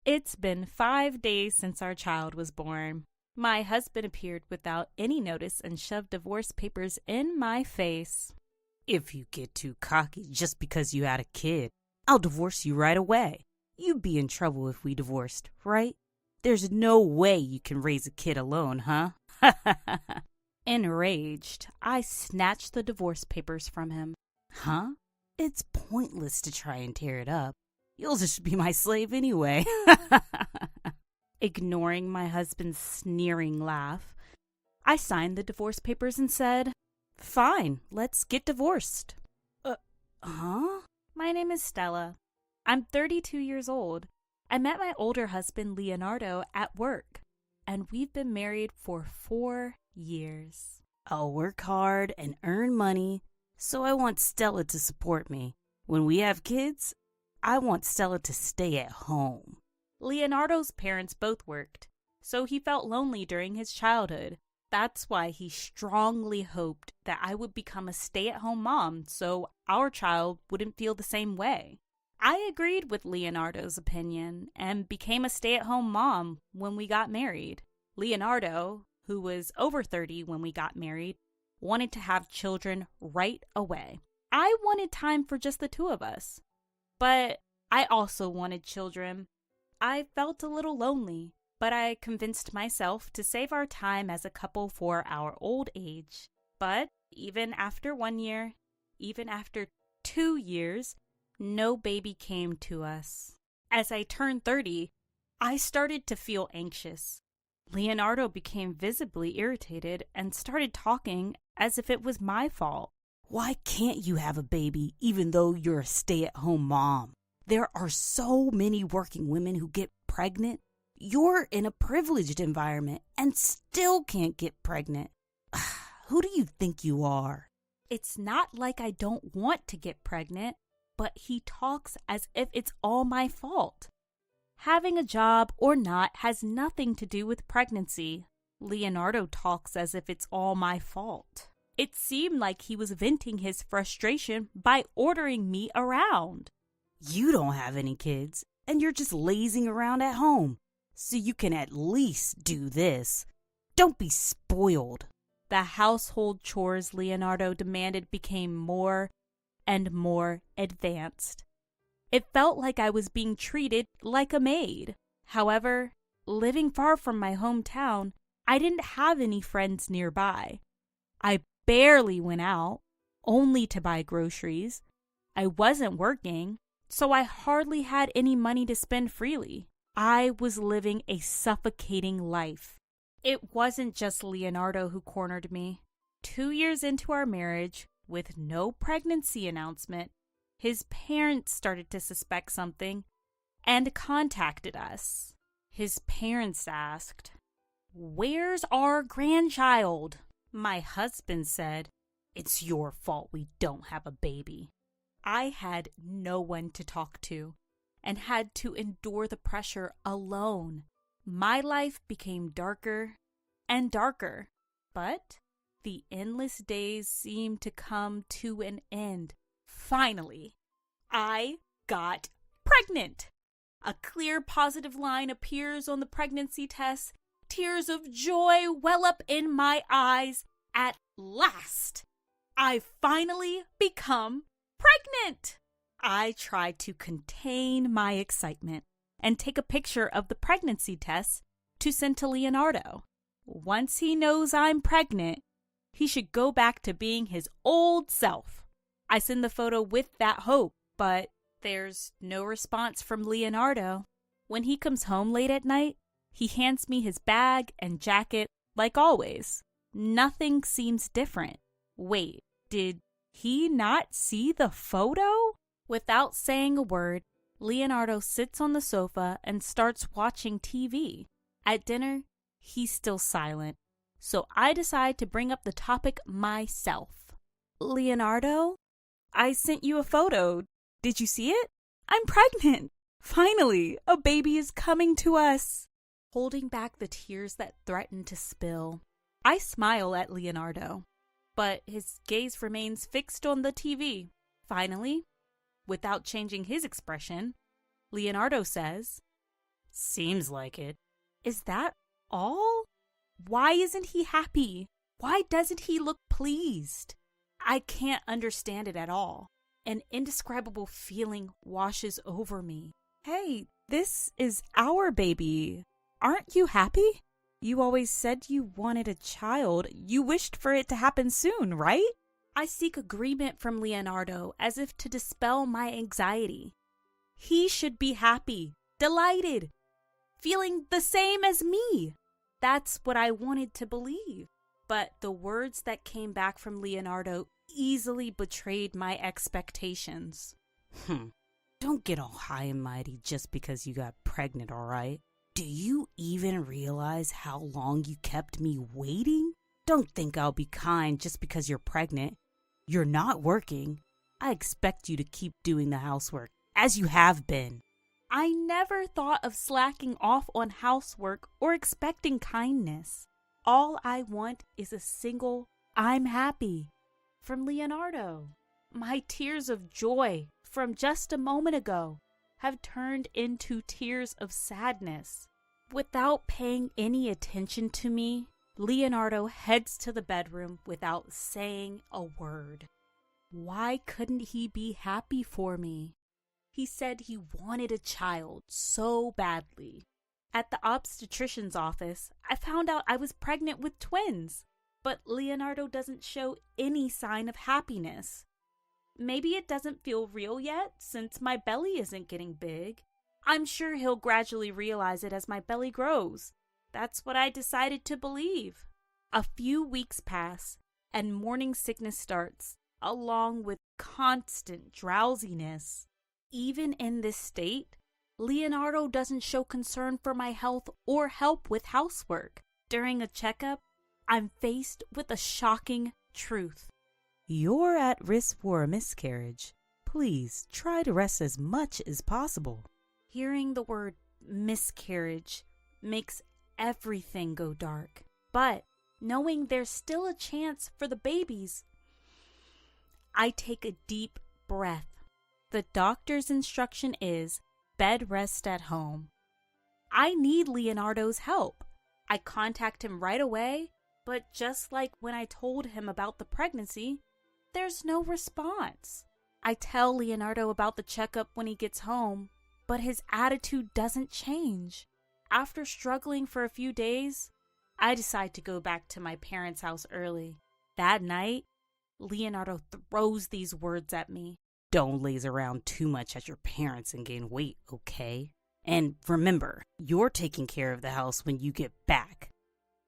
It's been 5 days since our child was born. My husband appeared without any notice and shoved divorce papers in my face. If you get too cocky just because you had a kid, I'll divorce you right away. You'd be in trouble if we divorced, right? There's no way you can raise a kid alone, huh? Enraged, I snatched the divorce papers from him. Huh? It's pointless to try and tear it up. You'll just be my slave anyway. Ignoring my husband's sneering laugh, I signed the divorce papers and said, "Fine, let's get divorced." Huh? My name is Stella. I'm 32 years old. I met my older husband, Leonardo, at work, and we've been married for 4 years. I'll work hard and earn money, so I want Stella to support me. When we have kids, I want Stella to stay at home. Leonardo's parents both worked, so he felt lonely during his childhood. That's why he strongly hoped that I would become a stay-at-home mom so our child wouldn't feel the same way. I agreed with Leonardo's opinion and became a stay-at-home mom when we got married. Leonardo, who was over 30 when we got married, wanted to have children right away. I wanted time for just the two of us. But I also wanted children. I felt a little lonely, but I convinced myself to save our time as a couple for our old age. But even after 1 year, even after 2 years, no baby came to us. As I turned 30, I started to feel anxious. Leonardo became visibly irritated and started talking as if it was my fault. Why can't you have a baby even though you're a stay-at-home mom? There are so many working women who get pregnant. You're in a privileged environment and still can't get pregnant. Who do you think you are? It's not like I don't want to get pregnant, but he talks as if it's all my fault. Having a job or not has nothing to do with pregnancy. Leonardo talks as if it's all my fault. It seemed like he was venting his frustration by ordering me around. You don't have any kids, and you're just lazing around at home, so you can at least do this. Don't be spoiled. The household chores Leonardo demanded became more and more advanced. It felt like I was being treated like a maid. However, living far from my hometown, I didn't have any friends nearby. I barely went out, only to buy groceries. I wasn't working, so I hardly had any money to spend freely. I was living a suffocating life. It wasn't just Leonardo who cornered me. 2 years into our marriage, with no pregnancy announcement, his parents started to suspect something and contacted us. His parents asked, "Where's our grandchild?" My husband said, "It's your fault we don't have a baby." I had no one to talk to and had to endure the pressure alone. My life became darker and darker, but the endless days seemed to come to an end. Finally, I got pregnant. A clear positive line appears on the pregnancy test. Tears of joy well up in my eyes. At last, I finally become pregnant. I tried to contain my excitement and take a picture of the pregnancy test to send to Leonardo. Once he knows I'm pregnant, he should go back to being his old self. I send the photo with that hope, but there's no response from Leonardo. When he comes home late at night, he hands me his bag and jacket like always. Nothing seems different. Wait, did he not see the photo? Without saying a word, Leonardo sits on the sofa and starts watching TV. At dinner, he's still silent, so I decide to bring up the topic myself. "Leonardo, I sent you a photo. Did you see it? I'm pregnant. Finally, a baby is coming to us." Holding back the tears that threaten to spill, I smile at Leonardo, but his gaze remains fixed on the TV. Finally, without changing his expression, Leonardo says, Seems like it. Is that all? Why isn't he happy? Why doesn't he look pleased? I can't understand it at all. An indescribable feeling washes over me. Hey, this is our baby. Aren't you happy? You always said you wanted a child. You wished for it to happen soon, right? I seek agreement from Leonardo as if to dispel my anxiety. He should be happy, delighted, feeling the same as me. That's what I wanted to believe. But the words that came back from Leonardo easily betrayed my expectations. Don't get all high and mighty just because you got pregnant, all right? Do you even realize how long you kept me waiting? Don't think I'll be kind just because you're pregnant. You're not working. I expect you to keep doing the housework, as you have been. I never thought of slacking off on housework or expecting kindness. All I want is a single "I'm happy" from Leonardo. My tears of joy from just a moment ago have turned into tears of sadness. Without paying any attention to me, Leonardo heads to the bedroom without saying a word. Why couldn't he be happy for me? He said he wanted a child so badly. At the obstetrician's office, I found out I was pregnant with twins, but Leonardo doesn't show any sign of happiness. Maybe it doesn't feel real yet since my belly isn't getting big. I'm sure he'll gradually realize it as my belly grows. That's what I decided to believe. A few weeks pass and morning sickness starts, along with constant drowsiness. Even in this state, Leonardo doesn't show concern for my health or help with housework. During a checkup, I'm faced with a shocking truth. You're at risk for a miscarriage. Please try to rest as much as possible. Hearing the word miscarriage makes everything go dark. But knowing there's still a chance for the babies, I take a deep breath. The doctor's instruction is bed rest at home. I need Leonardo's help. I contact him right away, but just like when I told him about the pregnancy, there's no response. I tell Leonardo about the checkup when he gets home, but his attitude doesn't change. After struggling for a few days, I decide to go back to my parents' house early. That night, Leonardo throws these words at me. Don't laze around too much at your parents and gain weight, okay? And remember, you're taking care of the house when you get back.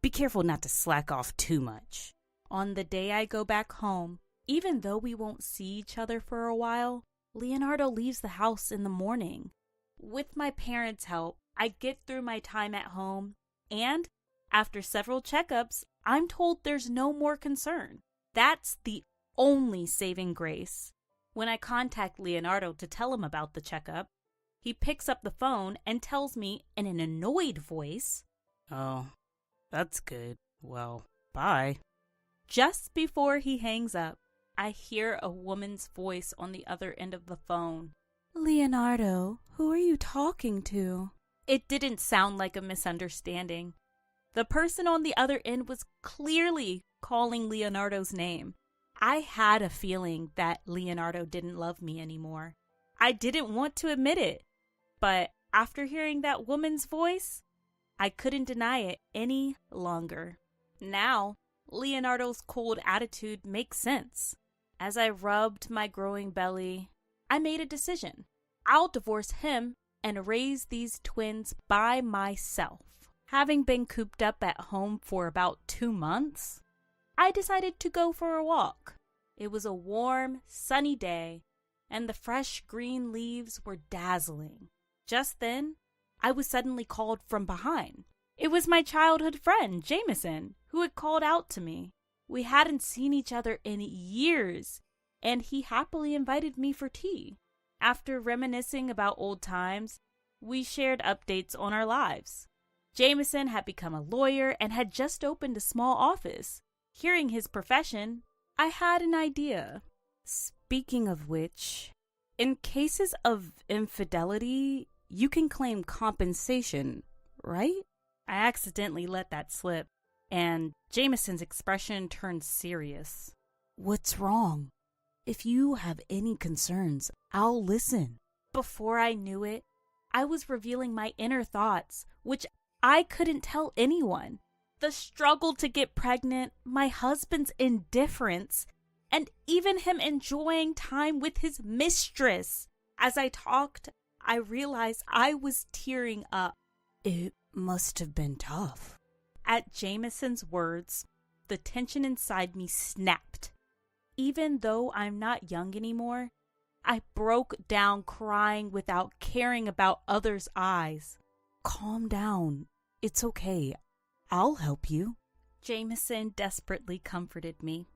Be careful not to slack off too much. On the day I go back home, even though we won't see each other for a while, Leonardo leaves the house in the morning. With my parents' help, I get through my time at home, and after several checkups, I'm told there's no more concern. That's the only saving grace. When I contact Leonardo to tell him about the checkup, he picks up the phone and tells me in an annoyed voice, "Oh, that's good. Well, bye." Just before he hangs up, I hear a woman's voice on the other end of the phone. "Leonardo, who are you talking to?" It didn't sound like a misunderstanding. The person on the other end was clearly calling Leonardo's name. I had a feeling that Leonardo didn't love me anymore. I didn't want to admit it, but after hearing that woman's voice, I couldn't deny it any longer. Now, Leonardo's cold attitude makes sense. As I rubbed my growing belly, I made a decision. I'll divorce him and raise these twins by myself. Having been cooped up at home for about 2 months, I decided to go for a walk. It was a warm, sunny day, and the fresh green leaves were dazzling. Just then, I was suddenly called from behind. It was my childhood friend, Jameson, who had called out to me. We hadn't seen each other in years, and he happily invited me for tea. After reminiscing about old times, we shared updates on our lives. Jameson had become a lawyer and had just opened a small office. Hearing his profession, I had an idea. Speaking of which, in cases of infidelity, you can claim compensation, right? I accidentally let that slip, and Jameson's expression turned serious. What's wrong? If you have any concerns, I'll listen. Before I knew it, I was revealing my inner thoughts, which I couldn't tell anyone. The struggle to get pregnant, my husband's indifference, and even him enjoying time with his mistress. As I talked, I realized I was tearing up. It must have been tough. At Jameson's words, the tension inside me snapped. Even though I'm not young anymore, I broke down crying without caring about others' eyes. Calm down. It's okay. I'll help you. Jameson desperately comforted me.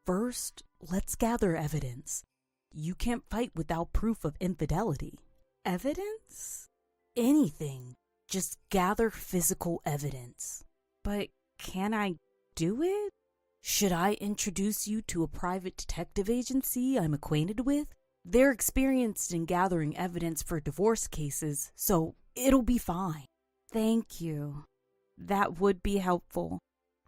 First, let's gather evidence. You can't fight without proof of infidelity. Evidence? Anything. Just gather physical evidence. But can I do it? Should I introduce you to a private detective agency I'm acquainted with? They're experienced in gathering evidence for divorce cases, so it'll be fine. Thank you. That would be helpful.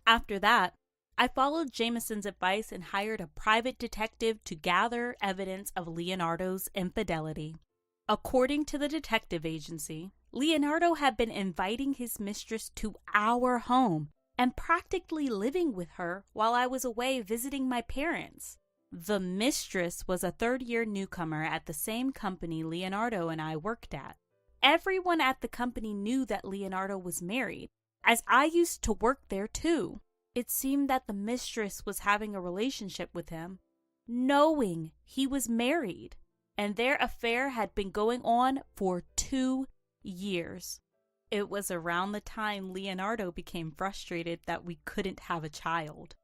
After that, I followed Jameson's advice and hired a private detective to gather evidence of Leonardo's infidelity. According to the detective agency, Leonardo had been inviting his mistress to our home and practically living with her while I was away visiting my parents. The mistress was a third-year newcomer at the same company Leonardo and I worked at. Everyone at the company knew that Leonardo was married, as I used to work there too. It seemed that the mistress was having a relationship with him, knowing he was married, and their affair had been going on for 2 years. It was around the time Leonardo became frustrated that we couldn't have a child.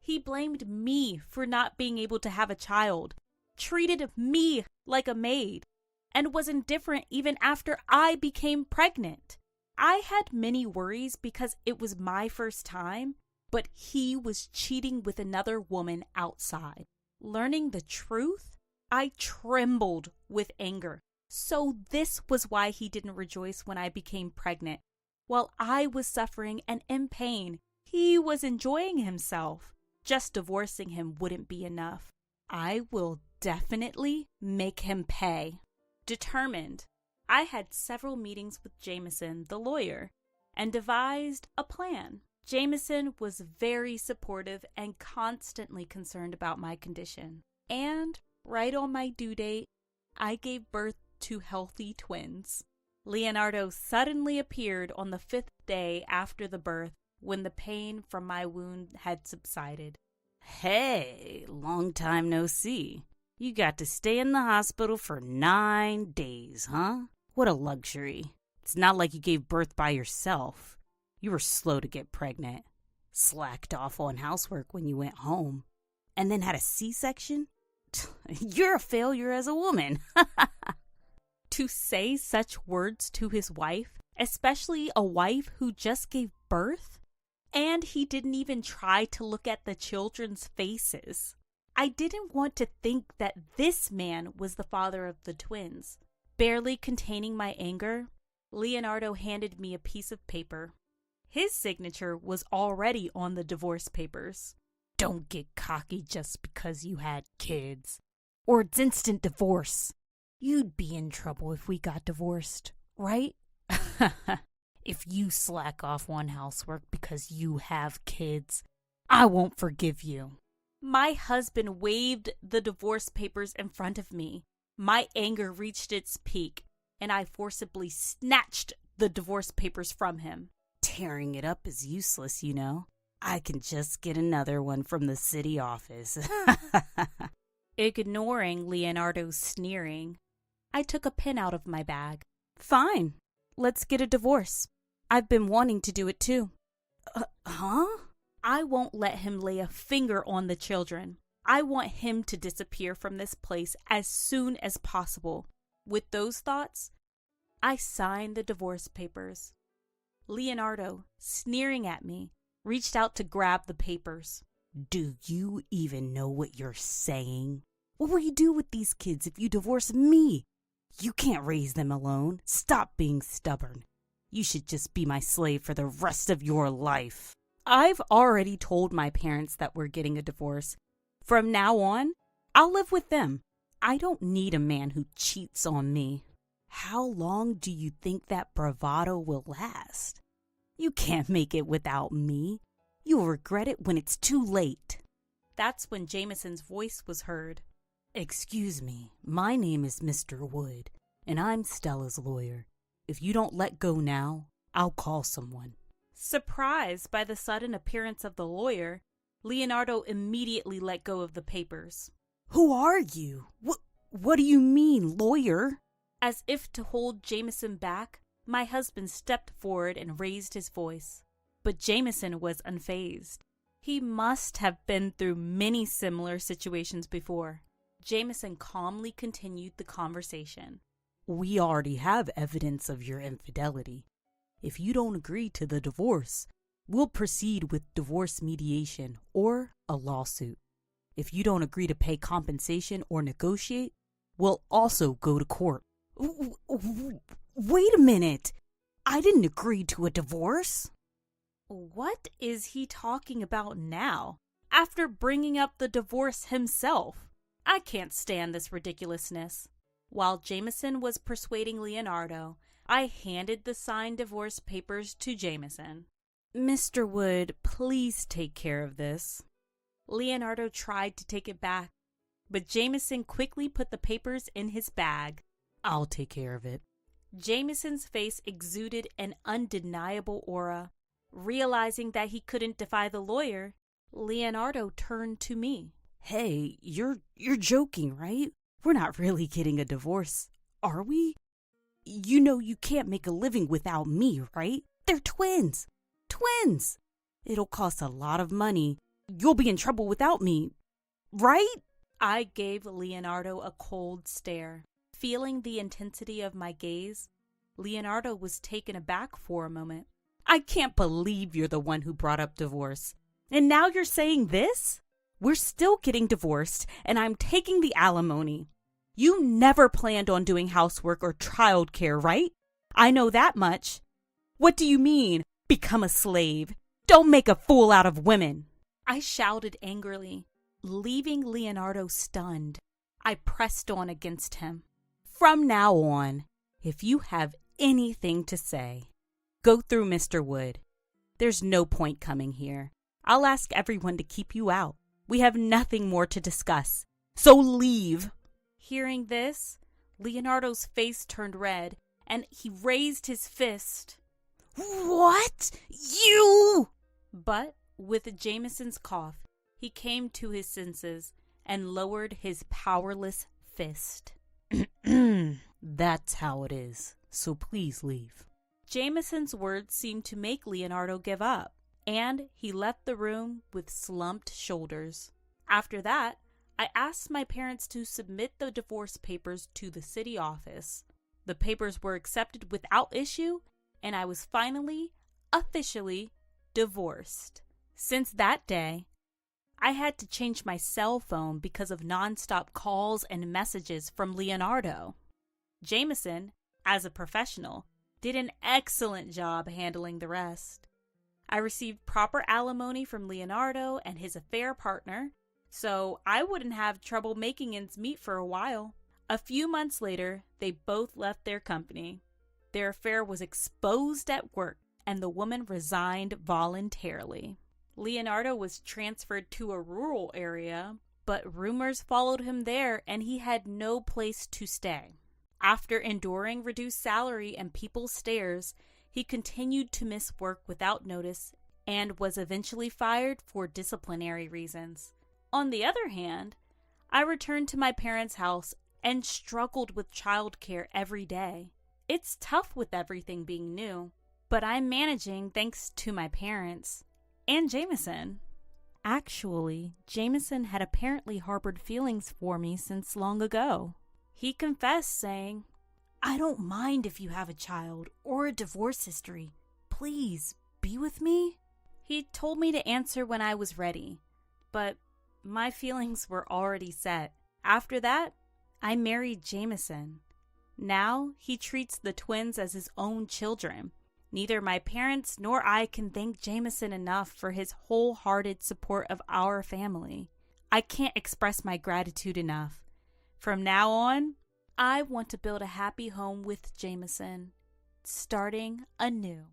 He blamed me for not being able to have a child, treated me like a maid, and was indifferent even after I became pregnant. I had many worries because it was my first time, but he was cheating with another woman outside. Learning the truth, I trembled with anger. So this was why he didn't rejoice when I became pregnant. While I was suffering and in pain, he was enjoying himself. Just divorcing him wouldn't be enough. I will definitely make him pay. Determined, I had several meetings with Jameson, the lawyer, and devised a plan. Jameson was very supportive and constantly concerned about my condition. And right on my due date, I gave birth to healthy twins. Leonardo suddenly appeared on the 5th day after the birth when the pain from my wound had subsided. Hey, long time no see. You got to stay in the hospital for 9 days, huh? What a luxury. It's not like you gave birth by yourself. You were slow to get pregnant. Slacked off on housework when you went home. And then had a C-section? You're a failure as a woman. To say such words to his wife, especially a wife who just gave birth? And he didn't even try to look at the children's faces. I didn't want to think that this man was the father of the twins. Barely containing my anger, Leonardo handed me a piece of paper. His signature was already on the divorce papers. Don't get cocky just because you had kids, or it's instant divorce. You'd be in trouble if we got divorced, right? If you slack off on housework because you have kids, I won't forgive you. My husband waved the divorce papers in front of me. My anger reached its peak, and I forcibly snatched the divorce papers from him. Tearing it up is useless, you know. I can just get another one from the city office. Ignoring Leonardo's sneering, I took a pen out of my bag. Fine, let's get a divorce. I've been wanting to do it too. Huh? I won't let him lay a finger on the children. I want him to disappear from this place as soon as possible. With those thoughts, I signed the divorce papers. Leonardo, sneering at me, reached out to grab the papers. Do you even know what you're saying? What will you do with these kids if you divorce me? You can't raise them alone. Stop being stubborn. You should just be my slave for the rest of your life. I've already told my parents that we're getting a divorce. From now on, I'll live with them. I don't need a man who cheats on me. How long do you think that bravado will last? You can't make it without me. You'll regret it when it's too late. That's when Jameson's voice was heard. Excuse me, my name is Mr. Wood, and I'm Stella's lawyer. If you don't let go now, I'll call someone. Surprised by the sudden appearance of the lawyer, Leonardo immediately let go of the papers. Who are you? What do you mean, lawyer? As if to hold Jameson back, my husband stepped forward and raised his voice. But Jameson was unfazed. He must have been through many similar situations before. Jameson calmly continued the conversation. We already have evidence of your infidelity. If you don't agree to the divorce, we'll proceed with divorce mediation or a lawsuit. If you don't agree to pay compensation or negotiate, we'll also go to court. Wait a minute. I didn't agree to a divorce. What is he talking about now, after bringing up the divorce himself? I can't stand this ridiculousness. While Jameson was persuading Leonardo, I handed the signed divorce papers to Jameson. Mr. Wood, please take care of this. Leonardo tried to take it back, but Jameson quickly put the papers in his bag. I'll take care of it. Jameson's face exuded an undeniable aura. Realizing that he couldn't defy the lawyer, Leonardo turned to me. Hey, you're joking, right? We're not really getting a divorce, are we? You know you can't make a living without me, right? They're twins. Twins! It'll cost a lot of money. You'll be in trouble without me, right? I gave Leonardo a cold stare. Feeling the intensity of my gaze, Leonardo was taken aback for a moment. I can't believe you're the one who brought up divorce. And now you're saying this? We're still getting divorced, and I'm taking the alimony. You never planned on doing housework or childcare, right? I know that much. What do you mean, become a slave? Don't make a fool out of women. I shouted angrily, leaving Leonardo stunned. I pressed on against him. From now on, if you have anything to say, go through Mr. Wood. There's no point coming here. I'll ask everyone to keep you out. We have nothing more to discuss. So leave. Hearing this, Leonardo's face turned red, and he raised his fist. What? You? But with Jameson's cough, he came to his senses and lowered his powerless fist. That's how it is. So please leave. Jameson's words seemed to make Leonardo give up, and he left the room with slumped shoulders. After that, I asked my parents to submit the divorce papers to the city office. The papers were accepted without issue, and I was finally, officially, divorced. Since that day, I had to change my cell phone because of nonstop calls and messages from Leonardo. Jameson, as a professional, did an excellent job handling the rest. I received proper alimony from Leonardo and his affair partner, so I wouldn't have trouble making ends meet for a while. A few months later, they both left their company. Their affair was exposed at work, and the woman resigned voluntarily. Leonardo was transferred to a rural area, but rumors followed him there, and he had no place to stay. After enduring reduced salary and people's stares, he continued to miss work without notice and was eventually fired for disciplinary reasons. On the other hand, I returned to my parents' house and struggled with childcare every day. It's tough with everything being new, but I'm managing thanks to my parents and Jameson. Actually, Jameson had apparently harbored feelings for me since long ago. He confessed, saying, I don't mind if you have a child or a divorce history. Please, be with me. He told me to answer when I was ready, but my feelings were already set. After that, I married Jameson. Now he treats the twins as his own children. Neither my parents nor I can thank Jameson enough for his wholehearted support of our family. I can't express my gratitude enough. From now on, I want to build a happy home with Jameson, starting anew.